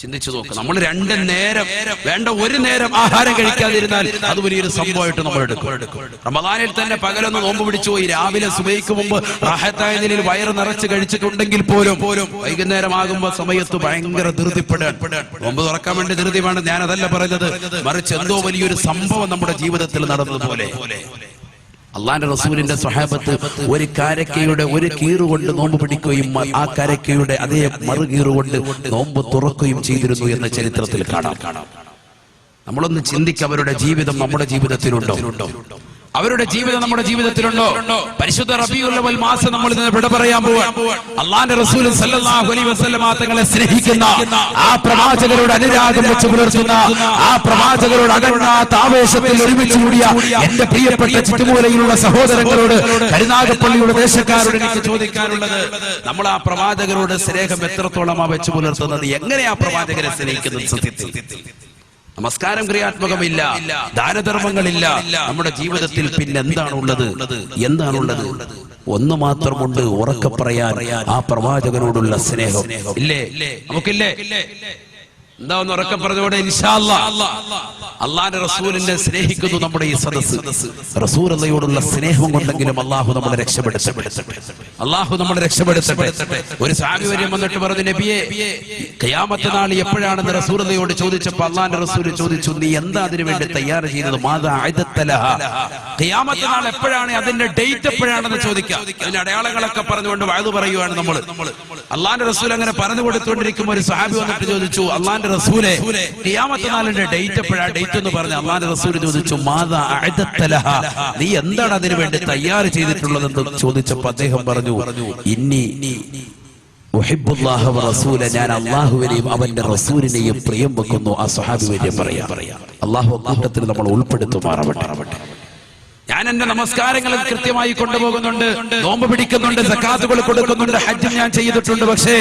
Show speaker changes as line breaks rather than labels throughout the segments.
ചിന്തിച്ചു നോക്ക്. നമ്മൾ 2 നേരം വേണ്ട 1 നേരം ആഹാരം കഴിക്കാതിരുന്നാൽ അത് വലിയൊരു സംഭവമായിട്ട് നമ്മൾ എടുക്കും. റമദാനിൽ തന്നെ പകലൊന്ന് നോമ്പ് പിടിച്ചു പോയി രാവിലെ സുബഹിക്ക് മുമ്പ് റാഹത്തായ നിലയിൽ വയറ് നിറച്ച് കഴിച്ചിട്ടുണ്ടെങ്കിൽ പോലും വൈകുന്നേരം ആകുമ്പോൾ സമയത്ത് ഭയങ്കര ധൃതിപ്പെടാൻ, നോമ്പ് തുറക്കാൻ വേണ്ടി ധൃതി വേണം. ഞാൻ അതല്ല പറയുന്നത്, മറിച്ച് എന്തോ വലിയൊരു സംഭവം നമ്മുടെ ജീവിതത്തിൽ നടന്നതുപോലെ. അള്ളാന്റെ റസൂലിന്റെ സ്വഹാബത്ത് ഒരു കാരക്കയുടെ ഒരു കീറുകൊണ്ട് നോമ്പ് പിടിക്കുകയും ആ കാരക്കയുടെ അതേ മറുകീറുകൊണ്ട് നോമ്പ് തുറക്കുകയും ചെയ്തിരുന്നു എന്ന ചരിത്രത്തിൽ കാണാം. നമ്മളൊന്ന് ചിന്തിക്കുക, അവരുടെ ജീവിതം നമ്മുടെ ജീവിതത്തിലുണ്ടോ? അവരുടെ ജീവിതം നമ്മുടെ ജീവിതത്തിലുണ്ടോ? പരിശുദ്ധ റബീഉൽ അവ്വൽ മാസം നമ്മൾ ഇന്ന് വിട പറയാൻ പോവാണ്. അല്ലാഹുവിന്റെ റസൂൽ സല്ലല്ലാഹു അലൈഹി വസല്ലം തങ്ങളെ സ്നേഹിക്കുന്ന, ആ പ്രവാചകരോട് അനുരാഗം വെച്ച് പുലർത്തുന്ന, ആ പ്രവാചകരോട് അകന്നാത്ത ആവേശത്തിൽ ഒരുമിച്ച് കൂടിയ എന്റെ പ്രിയപ്പെട്ട ചുറ്റുമൂലയിലുള്ള സഹോദരങ്ങളോട്, കരുനാഗപ്പള്ളിയുടെ ദേശക്കാരോട് എനിക്ക് ചോദിക്കാനുള്ളത്, നമ്മൾ ആ പ്രവാചകരോട് സ്നേഹം എത്രത്തോളമാ വെച്ച് പുലർത്തുന്നത്? എങ്ങനെയാ പ്രവാചകരെ സ്നേഹിക്കുന്നത്? സത്യത്തിൽ നമസ്കാരം ക്രിയാത്മകമില്ല, ദാനധർമ്മങ്ങളില്ല, നമ്മുടെ ജീവിതത്തിൽ പിന്നെ എന്താണുള്ളത്? ഒന്ന് മാത്രമുണ്ട്, ഉറക്കെ പറയാൻ, ആ പ്രവാചകനോടുള്ള സ്നേഹം. ഇല്ലേ? നമുക്കില്ലേ? എന്താ ഒന്ന് ഉറക്കെ പറഞ്ഞോടെ? ഇൻഷാ അല്ലാഹ് അല്ലാഹുവിന്റെ റസൂലിനെ സ്നേഹിക്കുന്നു നമ്മുടെ ഈ സദസ്സ്. റസൂലുള്ളയോടുള്ള സ്നേഹം കൊണ്ടെങ്കിലും അല്ലാഹു നമ്മളെ രക്ഷപ്പെടുത്തട്ടെ. അല്ലാഹു നമ്മളെ രക്ഷപ്പെടുത്തട്ടെ. ഒരു സഹാബി വന്നിട്ട് പറഞ്ഞു, നബിയേ, ഖിയാമത്ത് നാൾ എപ്പോഴാണെന്ന് റസൂലുള്ളയോട് ചോദിച്ചപ്പോൾ അല്ലാഹുവിന്റെ റസൂൽ ചോദിച്ചു, നീ എന്താ അതിനു വേണ്ടി തയ്യാർ ചെയ്തത്? മാദാ അഅദത ലഹാ, ഖിയാമത്ത് നാൾ എപ്പോഴാണ്, അതിന്റെ ഡേറ്റ് എപ്പോഴാണെന്ന് ചോദിക്കാം. അതിന്റെ അടയാളങ്ങളൊക്കെ പറഞ്ഞുകൊണ്ട് വഅദ് പറയുവാണ് നമ്മൾ. അല്ലാഹുവിന്റെ റസൂൽ അങ്ങനെ പറഞ്ഞു കൊടുത്തുകൊണ്ടിരിക്കുമ്പോൾ ഒരു സഹാബി വന്നിട്ട് ചോദിച്ചു, അല്ലാഹുവിന്റെ റസൂലേ, ഖിയാമത്ത് നാളിന്റെ ഡേറ്റ് എപ്പോഴാ? ഡേറ്റ് എന്ന് പറഞ്ഞു അല്ലാഹുവിന്റെ റസൂൽ ചോദിച്ചു, മാദാ അഅദത ലഹാ, നീ എന്താണ് അതിനു വേണ്ടി തയ്യാർ ചെയ്തിട്ടുള്ളതെന്ന് ചോദിച്ചപ്പോൾ അദ്ദേഹം പറഞ്ഞു, ഇന്നി ഉഹിബ്ബുല്ലാഹ വ റസൂല, ഞാൻ അല്ലാഹുവിനെയും അവന്റെ റസൂലിനെയും പ്രിയം വെക്കുന്നു. ആ സ്വഹാബി വരെ പറയാം. അല്ലാഹു കൂട്ടത്തിൽ നമ്മൾ ഉൾപ്പെടുത്തുമാറാവട്ടെ. ഞാൻ എന്റെ നമസ്കാരങ്ങൾ കൃത്യമായി കൊണ്ടുപോകുന്നുണ്ട്, നോമ്പ് പിടിക്കുന്നുണ്ട്, സക്കാത്തുകൾ കൊടുക്കുന്നുണ്ട്, ഹജ്ജ് ഞാൻ ചെയ്തിട്ടുണ്ട്. പക്ഷേ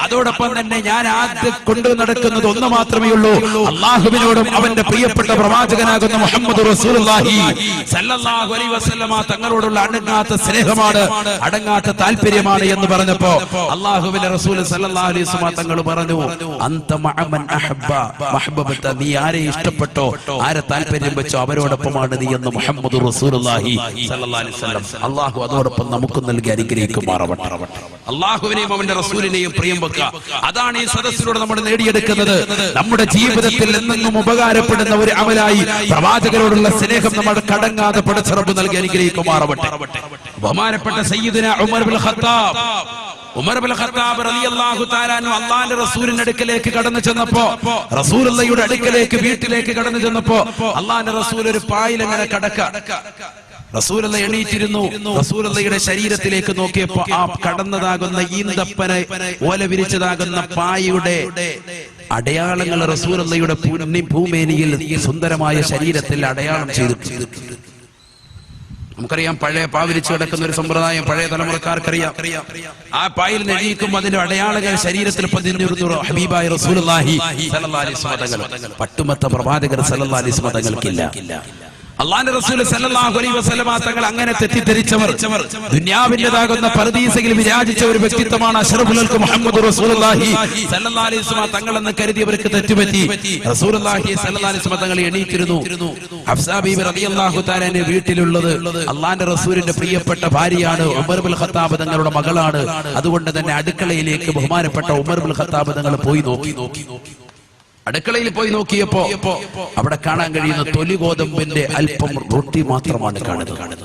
അതോടൊപ്പം തന്നെ ഞാൻ ആദ്യം കൊണ്ടു നടക്കുന്നത് ഒന്ന് മാത്രമേ ഉള്ളൂ, അല്ലാഹുവിനോടും അവന്റെ പ്രിയപ്പെട്ട പ്രവാചകനാകുന്ന മുഹമ്മദ് റസൂലുള്ളാഹി സല്ലല്ലാഹു അലൈഹി വസല്ലമ തങ്ങളോടുള്ള അടങ്ങാത്ത സ്നേഹമാണ്, അടങ്ങാത്ത താല്പര്യമാണ് എന്ന് പറഞ്ഞപ്പോ അല്ലാഹുവിന്റെ റസൂൽ സല്ലല്ലാഹു അലൈഹി വസല്ലമ തങ്ങൾ പറഞ്ഞു, അൻത മഅമൻ അഹബ്ബ മഹ്ബബത, നീ ആരെ ഇഷ്ടപ്പെട്ടോ, ആരെ താല്പര്യം വെച്ചോ അവരോടൊപ്പമാണ് നീ എന്ന് മുഹമ്മദ് റസൂൽ അല്ലാഹു അതോടൊപ്പം നമുക്ക് നൽകി അനുഗ്രഹിക്കുമാറാവട്ടെ. അല്ലാഹുവിനെയും അവന്റെ റസൂലിനെയും പ്രിയം വെക്കുക, അതാണ് ഈ സദസ്സിലൂടെ നമ്മൾ നേടിയെടുക്കുന്നത്. നമ്മുടെ ജീവിതത്തിൽ എന്നെന്നും ഉപകാരപ്പെടുന്ന ഒരു അമലായി പ്രവാചകരോടുള്ള സ്നേഹം നമ്മൾ കടങ്ങാതെ പടച്ച റബ്ബ് നൽകി അനുഗ്രഹിക്കുമാറാവട്ടെ. ബഹുമാനപ്പെട്ട സയ്യിദുനാ ഉമർ ഇബ്നുൽ ഖത്താബ് റളിയല്ലാഹു തആല അൻഹു അല്ലാഹുവിന്റെ റസൂലിന്റെ അടുക്കലേക്ക് കടന്നു ചെന്നപ്പോ, റസൂലുള്ളാഹിയുടെ അടുക്കലേക്ക് വീട്ടിലേക്ക് കടന്നു ചെന്നപ്പോ അല്ലാഹുവിന്റെ റസൂൽ ഒരു പായിൽ അങ്ങനെ റസൂലുള്ള എണീറ്റിരുന്നു. റസൂലുള്ളാഹിയുടെ ശരീരത്തിലേക്ക് നോക്കിയപ്പോ ആ കടന്നതാകുന്ന ഈന്തപ്പന ഓല വിരിച്ചതാകുന്ന പായയുടെ അടയാളങ്ങൾ റസൂലുള്ളാഹിയുടെ ഭൂമേനിയിൽ സുന്ദരമായ ശരീരത്തിൽ അടയാളം ചെയ്തിട്ടുണ്ട്. നമുക്കറിയാം, പഴയ പാവിരിച്ച് കിടക്കുന്ന ഒരു സമ്പ്രദായം പഴയ തലമുറക്കാർക്കറിയാം. ആ പായിൽ നെഴിയിക്കും അതിന്റെ അടയാളങ്ങൾ ശരീരത്തിൽ പതിഞ്ഞിരുന്നു. ഹബീബായ റസൂലുള്ളാഹി സല്ലല്ലാഹു അലൈഹി വസല്ലം പട്ടുമത്ത പ്രവാചകർ സല്ലല്ലാഹു അലൈഹി വസല്ലം തങ്ങൾക്കില്ല. അല്ലാഹുവിന്റെ റസൂൽ സല്ലല്ലാഹു അലൈഹി വസല്ലം തങ്ങൾ അങ്ങനെ തെറ്റിദ്ധരിച്ചവർ, ദുനിയാവിന്റേതാകുന്ന പർദീസയിൽ വിരാജിച്ച ഒരു വ്യക്തിത്വമാണ് അഷ്റഫുൽ ഖൽഖ് മുഹമ്മദ് റസൂലുള്ളാഹി സല്ലല്ലാഹു അലൈഹി വസല്ലം തങ്ങൾ എന്ന് കരുതിയവർക്ക് തെറ്റുപറ്റി. റസൂലുള്ളാഹി സല്ലല്ലാഹു അലൈഹി വസല്ലം തങ്ങൾ എണീറ്റിരുന്നു. ഹഫ്സ ബീബി റളിയല്ലാഹു തആലയുടെ വീട്ടിലുള്ളത് അല്ലാഹുവിന്റെ റസൂലിന്റെ പ്രിയപ്പെട്ട ഭാര്യയാണ്, ഉമർ ഇബ്നുൽ ഖത്താബ് തങ്ങളുടെ മകളാണ്. അതുകൊണ്ട് തന്നെ അടുക്കളയിലേക്ക് ബഹുമാനപ്പെട്ട ഉമർ ഇബ്നുൽ ഖത്താബ് തങ്ങൾ പോയി നോക്കി. അടുക്കളയിൽ പോയി നോക്കിയപ്പോ അവിടെ കാണാൻ കഴിയുന്ന തൊലി ഗോതമ്പിന്റെ അല്പം റൊട്ടി മാത്രമാണ് കാണുന്നത്.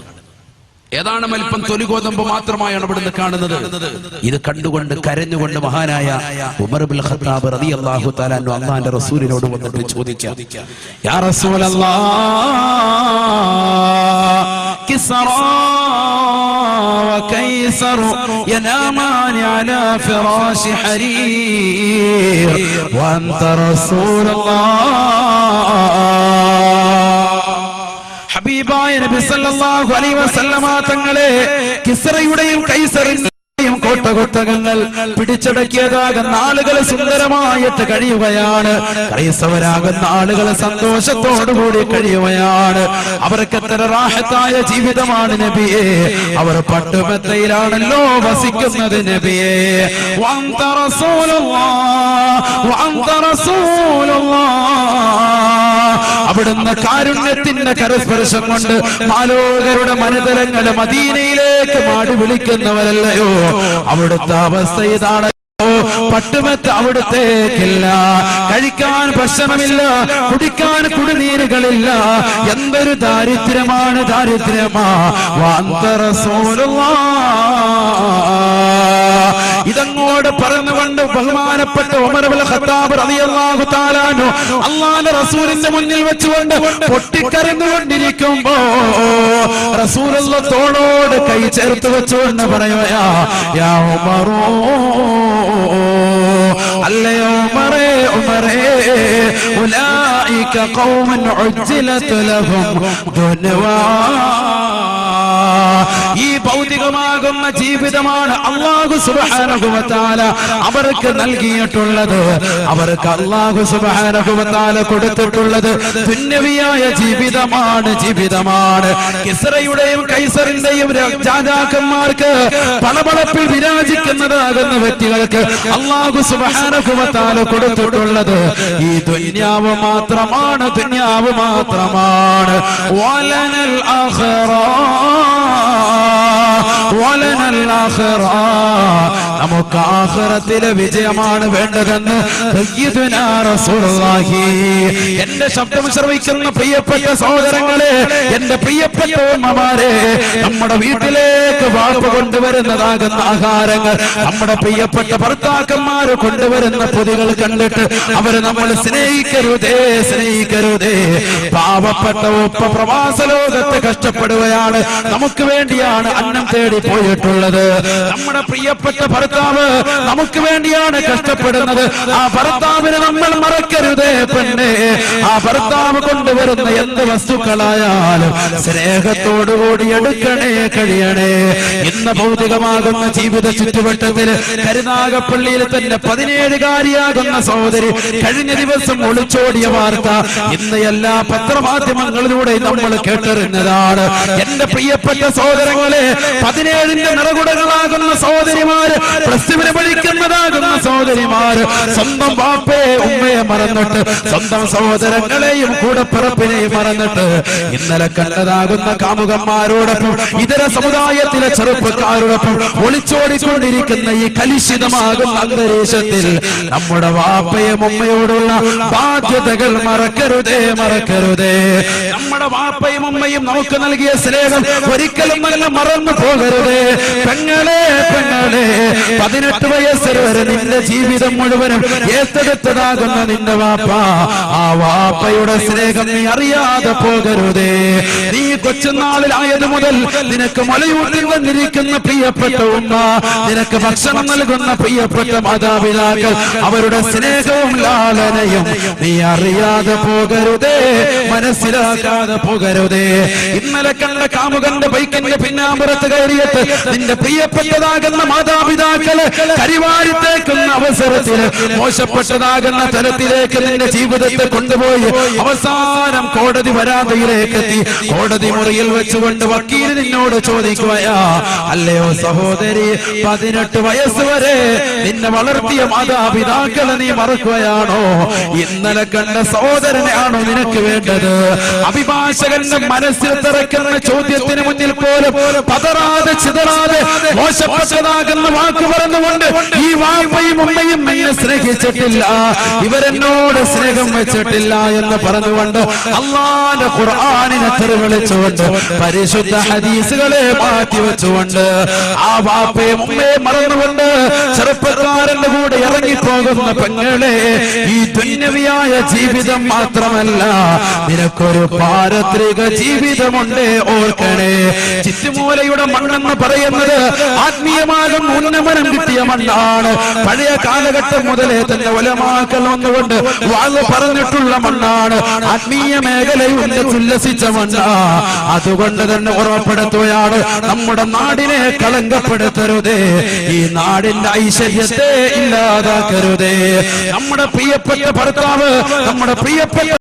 ഏതാനും അല്പം തൊലി ഗോതമ്പ് മാത്രമായാണ് ഇവിടുന്ന് കാണുന്നത്. ഇത് കണ്ടുകൊണ്ട് കരഞ്ഞുകൊണ്ട് മഹാനായ ഉമർ ഇബ്നുൽ ഖത്താബ് റളിയല്ലാഹു തആല അൻഹു അല്ലാഹുവിന്റെ റസൂലിനോട് വന്നിട്ട് ചോദിച്ചു, യാ റസൂലല്ലാഹ്, കിസ്റാ وكيسر ينامان على فراش حرير وأنت رسول الله. ഹബീബായ നബി സല്ലല്ലാഹു അലൈഹി വസല്ലമ തങ്ങളെ കിസ്റയുടെയും കൈസറിന്റെയും
കോട്ടകൊത്തകങ്ങൾ പിടിച്ചടക്കിയതാകുന്ന ആളുകൾ സുന്ദരമായിട്ട് കഴിയുകയാണ്. ക്രൈസ്തവരാകുന്ന ആളുകൾ സന്തോഷത്തോടുകൂടി കഴിയുകയാണ്. അവർക്ക് എത്ര റാഹത്തായ ജീവിതമാണ് നബിയെ. അവർ പട്ടുമെത്തയിലാണല്ലോ വസിക്കുന്നത് നബിയെ. വഅൻത റസൂലുള്ളാഹ് അവിടുന്ന് കാരുണ്യത്തിന്റെ കരസ്പർശം കൊണ്ട് മാലോകരുടെ മനതലങ്ങളെ മദീനയിലേക്ക് മാടി വിളിക്കുന്നവരല്ലയോ. അവിടുത്തെ അവസ്ഥ ഇതാണ്. പട്ടുമെത്ത് അവിടുത്തേക്കില്ല, കഴിക്കാൻ ഭക്ഷണമില്ല, കുടിക്കാൻ കുടിനീരുകളില്ല. എന്തൊരു ദാരിദ്ര്യമാണ്, ദാരിദ്ര്യമാ. വഅൻത റസൂലുള്ളാഹ് ഇതങ്ങോട് പറഞ്ഞുകൊണ്ട് ബഹുമാനപ്പെട്ട ഉമർ ഇബ്നുൽ ഖത്താബ് റളിയല്ലാഹു തആല അൻഹു അല്ലാഹുവിന്റെ റസൂലിന്റെ മുന്നിൽ വെച്ചുകൊണ്ട് പൊട്ടിക്കരഞ്ഞുകൊണ്ടിരിക്കുമ്പോ റസൂലുള്ളാഹി തോളോട് കൈ ചേർത്ത് വെച്ചുകൊണ്ട് പറയുകയാ, യാ ഉമറോ, അല്ലയോ ഉമറേ, ഉമറേ, ഉലൈക ഖൗമൻ ഉജ്ജിലത ലഹും ദുനിയാ. ഈ ഭൗതികമാകുന്ന ജീവിതമാണ് അല്ലാഹു സുബ്ഹാനഹു വ തആല അവർക്ക് നൽകിയിട്ടുള്ളത്. അവർക്ക് അല്ലാഹു സുബ്ഹാനഹു വ തആല കൊടുത്തിട്ടുള്ളത് ദുന്യവിയായ ജീവിതമാണ്, ജീവിതമാണ്. കിസ്റയുടെയും കൈസറിന്റെയും രാജാക്കന്മാർക്ക് പണപളപ്പിൽ വിരാജിക്കുന്നതാകുന്ന വ്യക്തികൾക്ക് അല്ലാഹു സുബ്ഹാനഹു വ തആല കൊടുത്തിട്ടുള്ളത് ഈ ദുന്യാവ് മാത്രമാണ്, ദുന്യാവ് മാത്രമാണ്. വലനൽ ആഖിറ, വലനൽ ആഖിറ, നമുക്ക് ആഖിറത്തിലെ വിജയമാണ് വേണ്ടതെന്ന് സയ്യിദുനാ റസൂലുള്ളാഹി. എന്റെ ശബ്ദം ശ്രവിക്കുന്ന പ്രിയപ്പെട്ട സഹോദരങ്ങളെ, എന്റെ പ്രിയപ്പെട്ട ഉമ്മമാരെ, നമ്മുടെ വീട്ടിലേക്ക് വാപ്പ കൊണ്ടുവരുന്നതാകുന്ന ആഹാരങ്ങൾ, നമ്മുടെ പ്രിയപ്പെട്ട ഭർത്താക്കന്മാർ കൊണ്ടുവരുന്ന പൊതികൾ കണ്ടിട്ട് അവരെ നമ്മൾ സ്നേഹിക്കരുതേ, സ്നേഹിക്കരുതേ. പാവപ്പെട്ട ഉപ്പ പ്രവാസ ലോകത്ത് കഷ്ടപ്പെടുകയാണ്, നമുക്ക് വേണ്ടിയാണ് അന്നം തേടി പോയിട്ടുള്ളത്. നമ്മുടെ പ്രിയപ്പെട്ട ഭർത്താവ് നമുക്ക് വേണ്ടിയാണ് കഷ്ടപ്പെടുന്നത്. ആ ഭർത്താവിനെ നമ്മൾ മറക്കരുതേ പെണ്ണെ. ആ ഭർത്താവ് കൊണ്ടുവരുന്ന എന്ത് വസ്തുക്കളായാലും സ്നേഹത്തോടുകൂടി എടുക്കണേ, കഴിയണേ. ഇന്ന് ഭൗതികമാകുന്ന ജീവിത ചുറ്റുവട്ടത്തിൽ കരുനാഗപ്പള്ളിയിൽ തന്നെ 17കാരിയാകുന്ന സഹോദരി കഴിഞ്ഞ ദിവസം ഒളിച്ചോടിയ വാർത്ത ഇന്ന് എല്ലാ പത്രമാധ്യമങ്ങളിലൂടെ നമ്മൾ കേട്ടറിഞ്ഞതാണ്. എന്റെ പ്രിയപ്പെട്ട സഹോദരങ്ങളെ, 17ന്റെ നിറകുടകളാകുന്ന സഹോദരിമാര്, പ്രസ്തുവിനെ വിളിക്കുന്നതാകുന്ന സഹോദരിമാര് സ്വന്തം ബാപ്പയെ ഉമ്മയെ മറന്നിട്ട്, സ്വന്തം സഹോദരങ്ങളെയും കൂടപ്പിറപ്പിനെയും മറന്നിട്ട് ഇന്നലെ കണ്ടതാകുന്ന കാമുകന്മാരോടൊപ്പം ഇതര സമുദായത്തിലെ ചെറുപ്പക്കാരോടൊപ്പം ഒളിച്ചോടിക്കൊണ്ടിരിക്കുന്ന ഈ കലുഷിതമാകുന്ന അന്തരീക്ഷത്തിൽ നമ്മുടെ വാപ്പയും ഉമ്മയോടുള്ള ബാധ്യതകൾ മറക്കരുതേ, മറക്കരുതേ. നമ്മുടെ വാപ്പയും ഉമ്മയും നമുക്ക് നൽകിയ സ്നേഹം ഒരിക്കലും മറന്നു പോകരുതേ. പെങ്ങളെ, പെങ്ങളെ, 18 വയസ്സ് വരെ നിന്റെ ജീവിതം മുഴുവനും ഏറ്റെടുത്തതാകുന്ന നിന്റെ വാപ്പ, ആ വാപ്പയുടെ സ്നേഹം നീ അറിയാതെ പോകരുതേ. നീ കൊച്ചുനാളിലായത് മുതൽ നിനക്ക് മലയൂട്ടിൽ വന്നിരിക്കുന്ന പ്രിയപ്പെട്ട ഉമ്മ, നിനക്ക് ഭക്ഷണം നൽകുന്ന പ്രിയപ്പെട്ട മാതാപിതാക്കൾ, അവരുടെ സ്നേഹവും ലാളനയും നീ അറിയാതെ പോകരുതേ, മനസ്സിലാക്കാതെ പോകരുതേ. ഇന്നലെ കണ്ട കാമുകന്റെ ബൈക്കിന്റെ പിന്നാമ്പുറത്ത് കയറിയിട്ട് നിന്റെ പ്രിയപ്പെട്ടതാകുന്ന മാതാപിതാക്കളെ കരിവാരിത്തേക്കുന്ന അവസരത്തിൽ മോശപ്പെട്ടതാകുന്ന തലത്തിലേക്ക് നിന്റെ ജീവിതത്തെ കൊണ്ടുപോയി അവസാനം കോടതി വരാന്തയിലേക്ക് എത്തി. കോടതി മുറിയിൽ വെച്ചുകൊണ്ട് വക്കീൽ നിന്നോട് ചോദിക്കുകയാ, അല്ലയോ സഹോദരി, 18 വയസ്സ് വരെ നിന്നെ വളർത്തിയ മാതാപിതാക്കളെ നീ മറക്കുകയാണോ? ഇന്നലെ കണ്ട സഹോദരനെയാണോ നിനക്ക് വേണ്ടത്? അഭിഭാഷകന്റെ മനസ്സിൽ തിറക്കുന്ന ചോദ്യത്തിന് മുന്നിൽ പോലും പതറാതെ ചിതറാതെ മോശപ്പെട്ടതാകുന്ന വാക്ക് പറഞ്ഞുകൊണ്ട് ഈ വാപ്പയും ഉമ്മയും എന്നെ സ്നേഹിച്ചിട്ടില്ല, ഇവരെന്നോട് സ്നേഹം വെച്ചിട്ടില്ല എന്ന് പറഞ്ഞുകൊണ്ട് അല്ലാഹുവിന്റെ ഖുർആനിനെ തെറിവിളിച്ചുകൊണ്ട് പരിശുദ്ധ ഹദീസുകളെ മാറ്റിവെച്ചുകൊണ്ട് ആ വാപ്പയും ഉമ്മയെ മറന്നുകൊണ്ട് ചെറുപ്പക്കാരന്റെ കൂടെ ഇറങ്ങിപ്പോകുന്ന പെങ്ങളെ, ഈ ദുന്യവിയായ ജീവിതം മാത്രമല്ല, നിനക്കൊരു പാരത്രിക ജീവിതമുണ്ട്, ഓർക്കണേ. ചിറ്റുമൂലയുടെ മണ്ണെന്ന് പറയുന്നത് ആത്മീയമാകും ഉന്നമനം കിട്ടിയ മണ്ണാണ്. പഴയ കാലഘട്ടം മുതലേ തന്നെ ഉലമാക്കൾ വന്നുകൊണ്ട് വാഴ പറഞ്ഞിട്ടുള്ള മണ്ണ് മണ്ണാണ്, ആത്മീയ മേഖലയിൽ ഉല്ലസിച്ച മണ്ണാ. അതുകൊണ്ട് തന്നെ ഓർമ്മപ്പെടുത്തുകയാണ്, നമ്മുടെ നാടിനെ കളങ്കപ്പെടുത്തരുതേ, ഈ നാടിന്റെ ഐശ്വര്യത്തെ ഇല്ലാതാക്കരുതേ. നമ്മുടെ പ്രിയപ്പെട്ട ഭർത്താവ്, നമ്മുടെ പ്രിയപ്പെട്ട